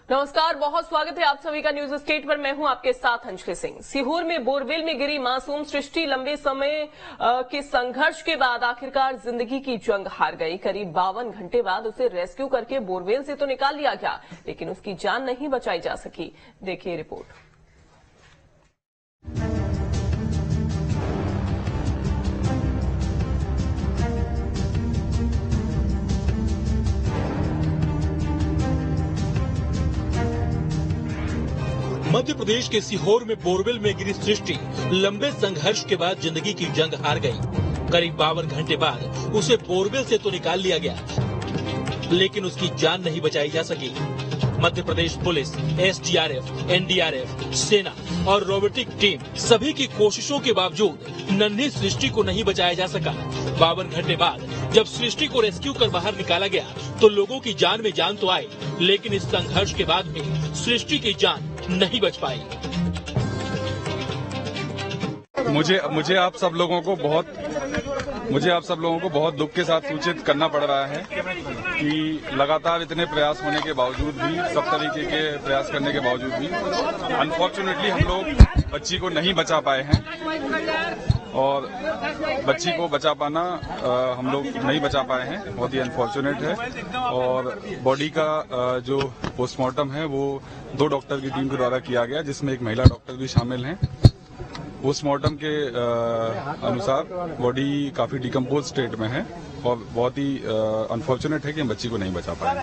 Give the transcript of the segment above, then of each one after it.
नमस्कार, बहुत स्वागत है आप सभी का न्यूज स्टेट पर। मैं हूं आपके साथ अंजलि सिंह। सीहोर में बोरवेल में गिरी मासूम सृष्टि लंबे समय के संघर्ष के बाद आखिरकार जिंदगी की जंग हार गई। करीब 52 घंटे बाद उसे रेस्क्यू करके बोरवेल से तो निकाल लिया गया, लेकिन उसकी जान नहीं बचाई जा सकी। देखिए रिपोर्ट। मध्य प्रदेश के सीहोर में बोरवेल में गिरी सृष्टि लंबे संघर्ष के बाद जिंदगी की जंग हार गई। करीब 52 घंटे बाद उसे बोरवेल से तो निकाल लिया गया, लेकिन उसकी जान नहीं बचाई जा सकी। Madhya Pradesh police, SDRF, NDRF, सेना और रोबोटिक टीम सभी की कोशिशों के बावजूद नन्ही सृष्टि को नहीं बचाया जा सका। 52 घंटे बाद जब सृष्टि को रेस्क्यू कर बाहर निकाला गया तो लोगों की जान में जान तो आई, लेकिन इस संघर्ष के बाद भी सृष्टि की जान नहीं बच पाई। मुझे आप सब लोगों को बहुत दुख के साथ सूचित करना पड़ रहा है कि लगातार इतने प्रयास होने के बावजूद भी, सब तरीके के प्रयास करने के बावजूद भी अनफॉर्चुनेटली हम लोग बच्ची को नहीं बचा पाए हैं। और बच्ची को बचा पाना हम लोग नहीं बचा पाए हैं, बहुत ही अनफॉर्चुनेट है। और बॉडी का जो पोस्टमार्टम है वो 2 डॉक्टर की टीम के द्वारा किया गया, जिसमें एक महिला डॉक्टर भी शामिल हैं। पोस्टमार्टम के अनुसार बॉडी काफी डिकम्पोज स्टेट में है और बहुत ही अनफॉर्चुनेट है कि हम बच्ची को नहीं बचा पाए।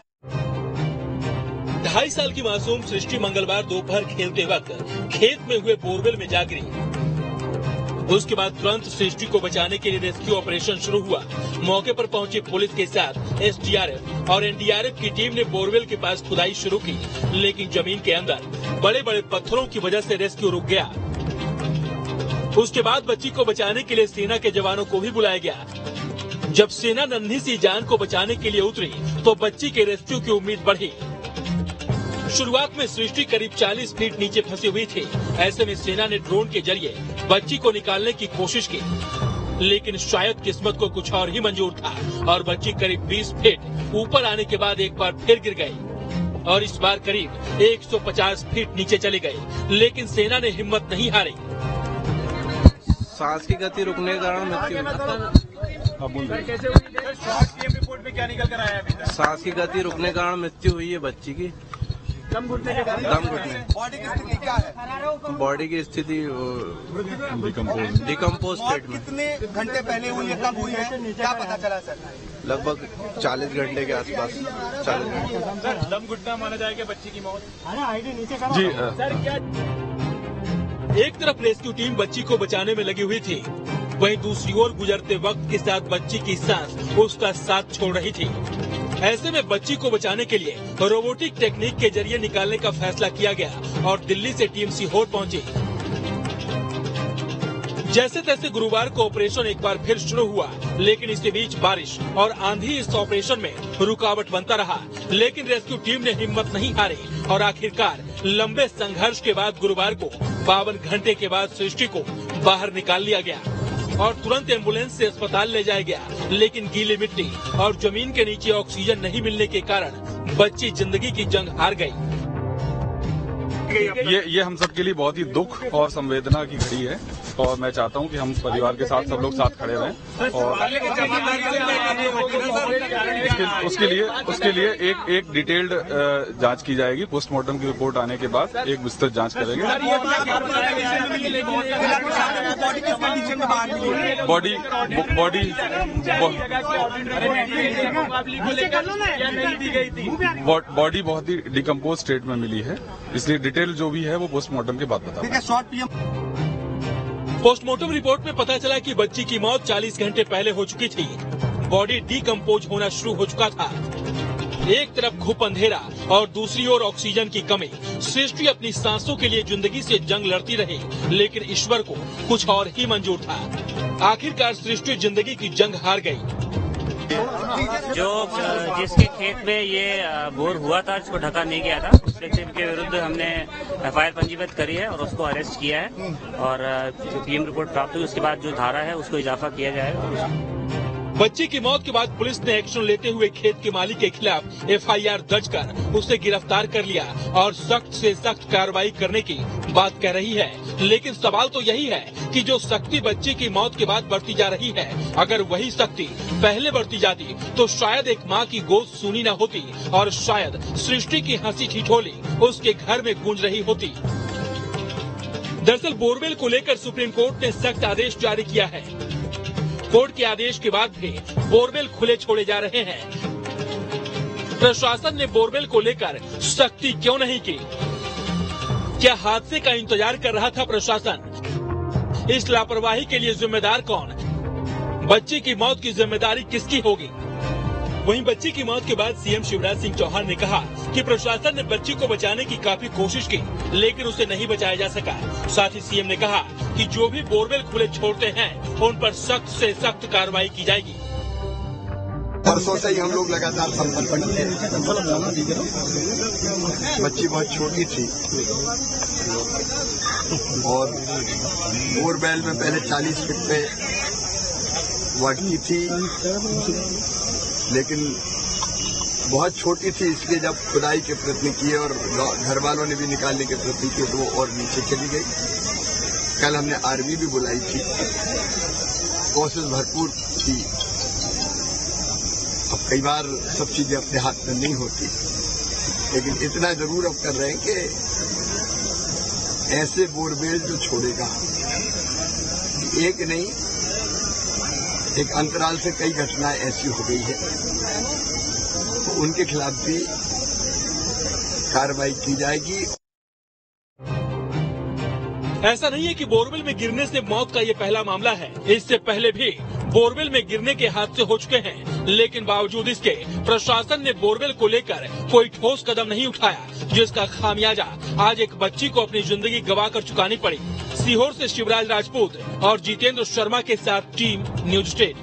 2.5 साल की मासूम सृष्टि मंगलवार दोपहर खेलते वक्त खेत में हुए बोरवेल में जा गिरी। उसके बाद तुरंत सृष्टि को बचाने के लिए रेस्क्यू ऑपरेशन शुरू हुआ। मौके पर पहुंची पुलिस के साथ एसडीआरएफ और एनडीआरएफ की टीम ने बोरवेल के पास खुदाई शुरू की, लेकिन जमीन के अंदर बड़े बड़े पत्थरों की वजह से रेस्क्यू रुक गया। उसके बाद बच्ची को बचाने के लिए सेना के जवानों को भी बुलाया गया। जब सेना नन्ही सी जान को बचाने के लिए उतरी तो बच्ची के रेस्क्यू की उम्मीद बढ़ी। शुरुआत में सृष्टि करीब 40 फीट नीचे फंसी हुई थी। ऐसे में सेना ने ड्रोन के जरिए बच्ची को निकालने की कोशिश की, लेकिन शायद किस्मत को कुछ और ही मंजूर था और बच्ची करीब 20 फीट ऊपर आने के बाद एक बार फिर गिर गई और इस बार करीब 150 फीट नीचे चली गई, लेकिन सेना ने हिम्मत नहीं हारी। सांस की गति रुकने के कारण मृत्यु सांस की गति रुकने के कारण मृत्यु हुई है बच्ची की। दम घुटने बॉडी की स्थिति क्या है? बॉडी की स्थिति डिकम्पोज स्टेट में। कितने घंटे पहले हुई है, कब हुई है, क्या पता चला सर? लगभग 40 घंटे के आसपास। 40 घंटे। दम घुटना माना जाएगा बच्ची की मौत। जी सर, क्या एक तरफ रेस्क्यू टीम बच्ची को बचाने में लगी हुई थी, वहीं दूसरी ओर गुजरते वक्त के साथ बच्ची की सांस उसका साथ छोड़ रही थी। ऐसे में बच्ची को बचाने के लिए रोबोटिक टेक्निक के जरिए निकालने का फैसला किया गया और दिल्ली से टीम सीहोर पहुंची। जैसे तैसे गुरुवार को ऑपरेशन एक बार फिर शुरू हुआ, लेकिन इसके बीच बारिश और आंधी इस ऑपरेशन में रुकावट बनता रहा। लेकिन रेस्क्यू टीम ने हिम्मत नहीं हारी और आखिरकार लंबे संघर्ष के बाद गुरुवार को 52 घंटे के बाद सृष्टि को बाहर निकाल लिया गया और तुरंत एम्बुलेंस से अस्पताल ले जाया गया, लेकिन गीली मिट्टी और जमीन के नीचे ऑक्सीजन नहीं मिलने के कारण बच्ची जिंदगी की जंग हार गई। ये हम सब के लिए बहुत ही दुख और संवेदना की घड़ी है और मैं चाहता हूं कि हम परिवार के साथ सब लोग साथ खड़े रहें और उसके लिए एक डिटेल्ड जांच की जाएगी। पोस्टमार्टम की रिपोर्ट आने के बाद एक विस्तृत जांच करेंगे। बॉडी बहुत ही डिकम्पोज स्टेट में मिली है, इसलिए डिटेल जो भी है वो पोस्टमार्टम के बाद बताऊंगा। पोस्टमार्टम रिपोर्ट में पता चला कि बच्ची की मौत 40 घंटे पहले हो चुकी थी। बॉडी डिकम्पोज होना शुरू हो चुका था। एक तरफ घुप अंधेरा और दूसरी ओर ऑक्सीजन की कमी। सृष्टि अपनी सांसों के लिए जिंदगी से जंग लड़ती रही, लेकिन ईश्वर को कुछ और ही मंजूर था। आखिरकार सृष्टि जिंदगी की जंग हार गई। जिसके खेत में ये बोर हुआ था, जिसको ढका नहीं गया था, उस व्यक्ति के विरुद्ध हमने एफआईआर पंजीबद्ध करी है और उसको अरेस्ट किया है और पीएम रिपोर्ट प्राप्त हुई। उसके बाद जो धारा है उसको इजाफा किया जाएगा। बच्चे की मौत के बाद पुलिस ने एक्शन लेते हुए खेत के मालिक के खिलाफ FIR दर्ज कर उसे गिरफ्तार कर लिया और सख्त से सख्त कार्रवाई करने की बात कह रही है। लेकिन सवाल तो यही है कि जो सख्ती बच्चे की मौत के बाद बरती जा रही है, अगर वही सख्ती पहले बरती जाती तो शायद एक माँ की गोद सूनी न होती और शायद सृष्टि की हंसी ठिठोली उसके घर में गूंज रही होती। दरअसल बोरवेल को लेकर सुप्रीम कोर्ट ने सख्त आदेश जारी किया है। कोर्ट के आदेश के बाद भी बोरवेल खुले छोड़े जा रहे हैं। प्रशासन ने बोरवेल को लेकर सख्ती क्यों नहीं की? क्या हादसे का इंतजार कर रहा था प्रशासन? इस लापरवाही के लिए जिम्मेदार कौन? बच्चे की मौत की जिम्मेदारी किसकी होगी? वहीं बच्चे की मौत के बाद सीएम शिवराज सिंह चौहान ने कहा कि प्रशासन ने बच्ची को बचाने की काफी कोशिश की, लेकिन उसे नहीं बचाया जा सका। साथ ही सीएम ने कहा कि जो भी बोरवेल खुले छोड़ते हैं उन पर सख्त से सख्त कार्रवाई की जाएगी। परसों से ही हम लोग लगातार संपर्क में थे। बच्ची बहुत छोटी थी और बोरवेल में पहले 40 फीट पे वटकी थी, लेकिन बहुत छोटी थी, इसलिए जब खुदाई के प्रयत्न किए और घर वालों ने भी निकालने के प्रयत्न किए तो वो और नीचे चली गई। कल हमने आर्मी भी बुलाई थी, कोशिश भरपूर थी। अब कई बार सब चीजें अपने हाथ में नहीं होती, लेकिन इतना जरूर अब कर रहे हैं कि ऐसे बोरवेल जो छोड़ेगा, एक नहीं एक अंतराल से कई घटनाएं ऐसी हो गई है, तो उनके खिलाफ भी कार्रवाई की जाएगी। ऐसा नहीं है कि बोरवेल में गिरने से मौत का ये पहला मामला है। इससे पहले भी बोरवेल में गिरने के हादसे हो चुके हैं, लेकिन बावजूद इसके प्रशासन ने बोरवेल को लेकर कोई ठोस कदम नहीं उठाया, जिसका खामियाजा आज एक बच्ची को अपनी जिंदगी गंवाकर चुकानी पड़ी। सीहोर से शिवराज राजपूत और जितेंद्र शर्मा के साथ टीम न्यूज स्टेट।